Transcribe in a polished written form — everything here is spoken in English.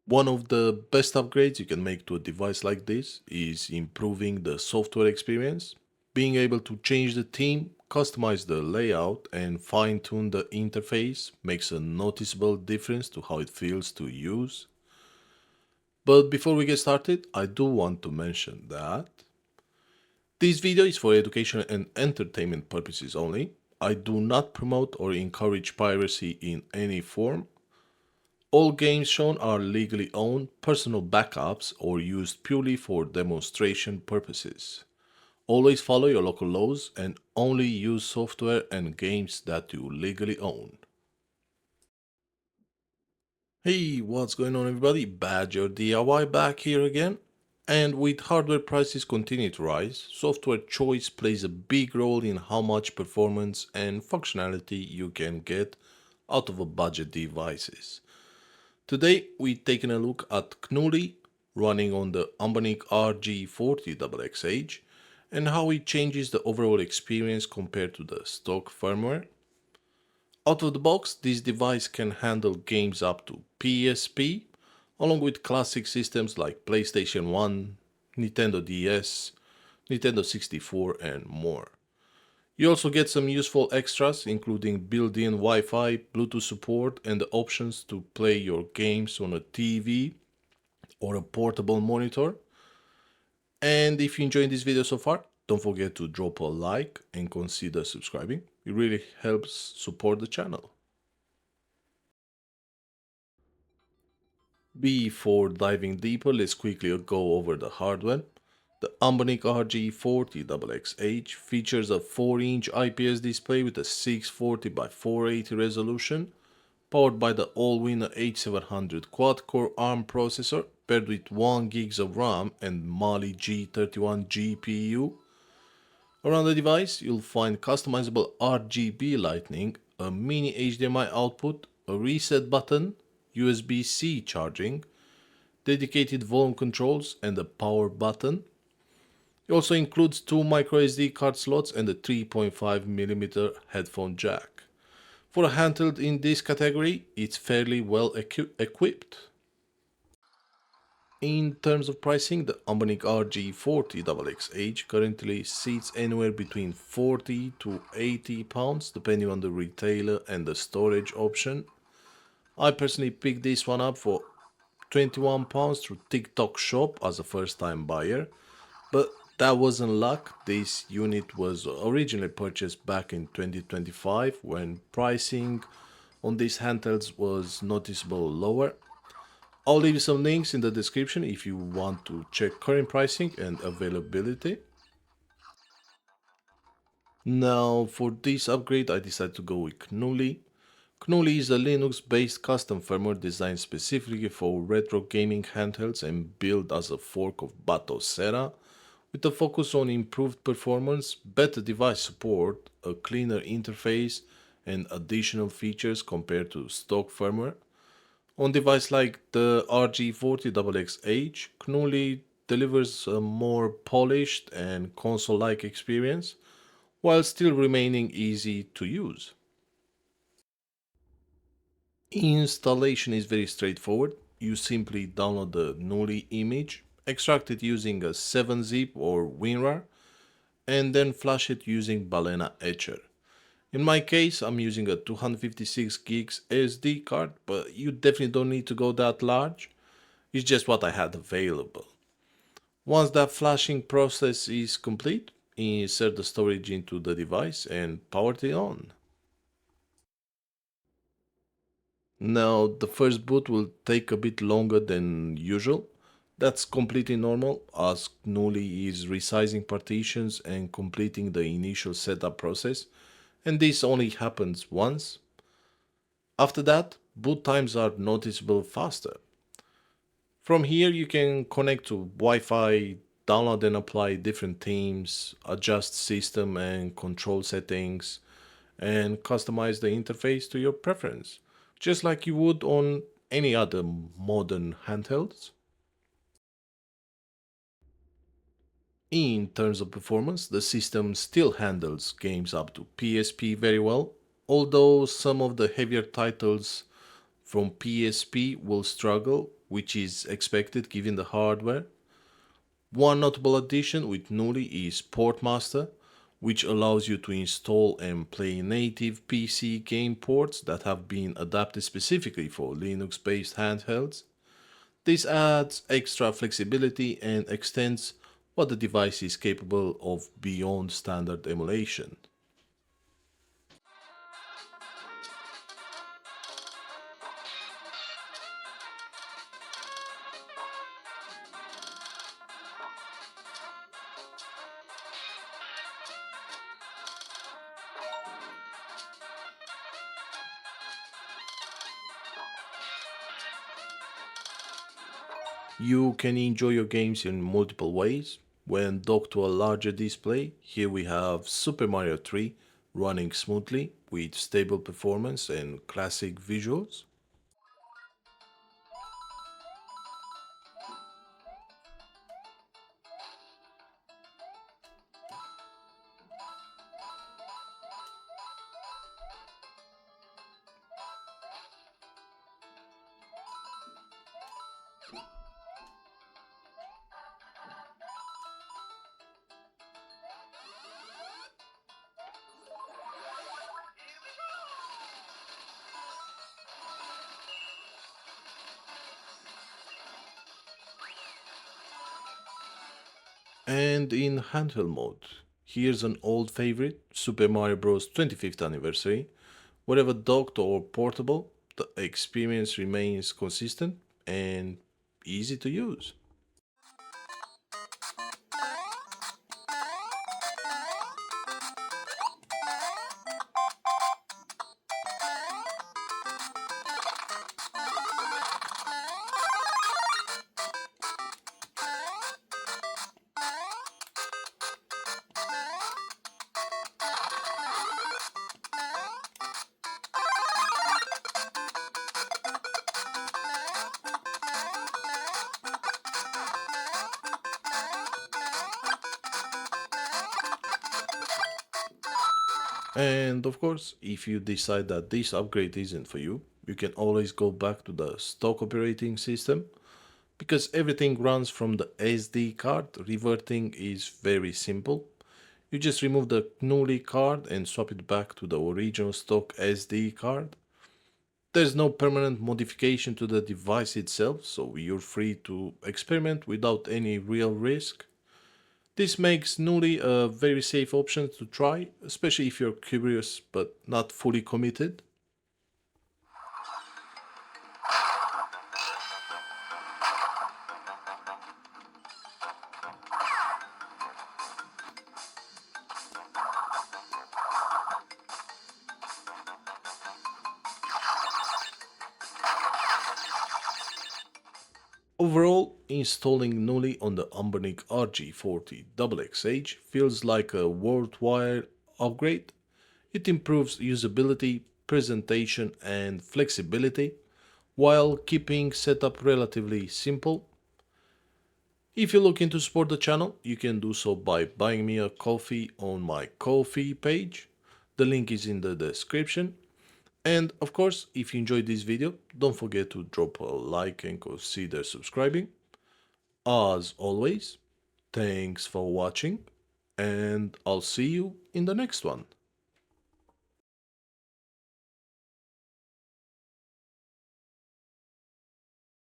One of the best upgrades you can make to a device like this is improving the software experience. Being able to change the theme, customize the layout, and fine-tune the interface makes a noticeable difference to how it feels to use. But before we get started, I do want to mention that this video is for education and entertainment purposes only. I do not promote or encourage piracy in any form. All games shown are legally owned, personal backups, or used purely for demonstration purposes. Always follow your local laws and only use software and games that you legally own. Hey, what's going on everybody? badgerdiy back here again. And with hardware prices continue to rise, software choice plays a big role in how much performance and functionality you can get out of a budget devices. Today, we're taking a look at Knulli running on the Anbernic RG40XXH and how it changes the overall experience compared to the stock firmware. Out of the box, this device can handle games up to PSP, along with classic systems like PlayStation 1, Nintendo DS, Nintendo 64 and more. You also get some useful extras including built-in Wi-Fi, Bluetooth support and the options to play your games on a TV or a portable monitor. And if you enjoyed this video so far, don't forget to drop a like and consider subscribing. It really helps support the channel. Before diving deeper, let's quickly go over the hardware. The Anbernic RG40XXH features a 4-inch IPS display with a 640 by 480 resolution, powered by the all-winner H700 quad-core ARM processor paired with 1 GB of RAM and Mali G31 GPU. Around the device, you'll find customizable RGB lighting, a mini HDMI output, a reset button, USB-C charging, dedicated volume controls and a power button. It also includes 2 microSD card slots and a 3.5mm headphone jack. For a handheld in this category, it's fairly well equipped. In terms of pricing, the Anbernic RG40XXH currently sits anywhere between 40 to 80 pounds depending on the retailer and the storage option. I personally picked this one up for £21 through TikTok Shop as a first time buyer, but that wasn't luck. This unit was originally purchased back in 2025 when pricing on these handhelds was noticeably lower. I'll leave you some links in the description if you want to check current pricing and availability. Now for this upgrade I decided to go with Knulli. Knulli is a Linux-based custom firmware designed specifically for retro gaming handhelds and built as a fork of Batocera, with a focus on improved performance, better device support, a cleaner interface, and additional features compared to stock firmware. On device like the RG40XXH, Knulli delivers a more polished and console-like experience while still remaining easy to use. Installation is very straightforward. You simply download the Knulli image, extract it using a 7-zip or WinRAR, and then flash it using Balena Etcher. In my case, I'm using a 256 gigs SD card, but you definitely don't need to go that large. It's just what I had available. Once that flashing process is complete, insert the storage into the device and power it on. Now, the first boot will take a bit longer than usual. That's completely normal as Knulli is resizing partitions and completing the initial setup process, and this only happens once. After that, boot times are noticeably faster. From here you can connect to Wi-Fi, download and apply different themes, adjust system and control settings, and customize the interface to your preference, just like you would on any other modern handhelds. In terms of performance, the system still handles games up to PSP very well, although some of the heavier titles from PSP will struggle. which is expected given the hardware. One notable addition with Knulli is PortMaster, which allows you to install and play native PC game ports that have been adapted specifically for Linux-based handhelds. This adds extra flexibility and extends what the device is capable of beyond standard emulation. You can enjoy your games in multiple ways. When docked to a larger display, here we have Super Mario 3 running smoothly with stable performance and classic visuals. And in handheld mode, here's an old favorite, Super Mario Bros. 25th anniversary. Whether docked or portable, the experience remains consistent and easy to use. And of course, if you decide that this upgrade isn't for you, you can always go back to the stock operating system. Because everything runs from the SD card, reverting is very simple. You just remove the Knulli card and swap it back to the original stock SD card. There's no permanent modification to the device itself, so you're free to experiment without any real risk. This makes Knulli a very safe option to try, especially if you're curious but not fully committed. Overall, installing Knulli on the Anbernic RG40XXH feels like a worthwhile upgrade. It improves usability, presentation, and flexibility while keeping setup relatively simple. If you're looking to support the channel, you can do so by buying me a coffee on my Ko-fi page. The link is in the description. And of course, if you enjoyed this video, don't forget to drop a like and consider subscribing. As always, thanks for watching, and I'll see you in the next one.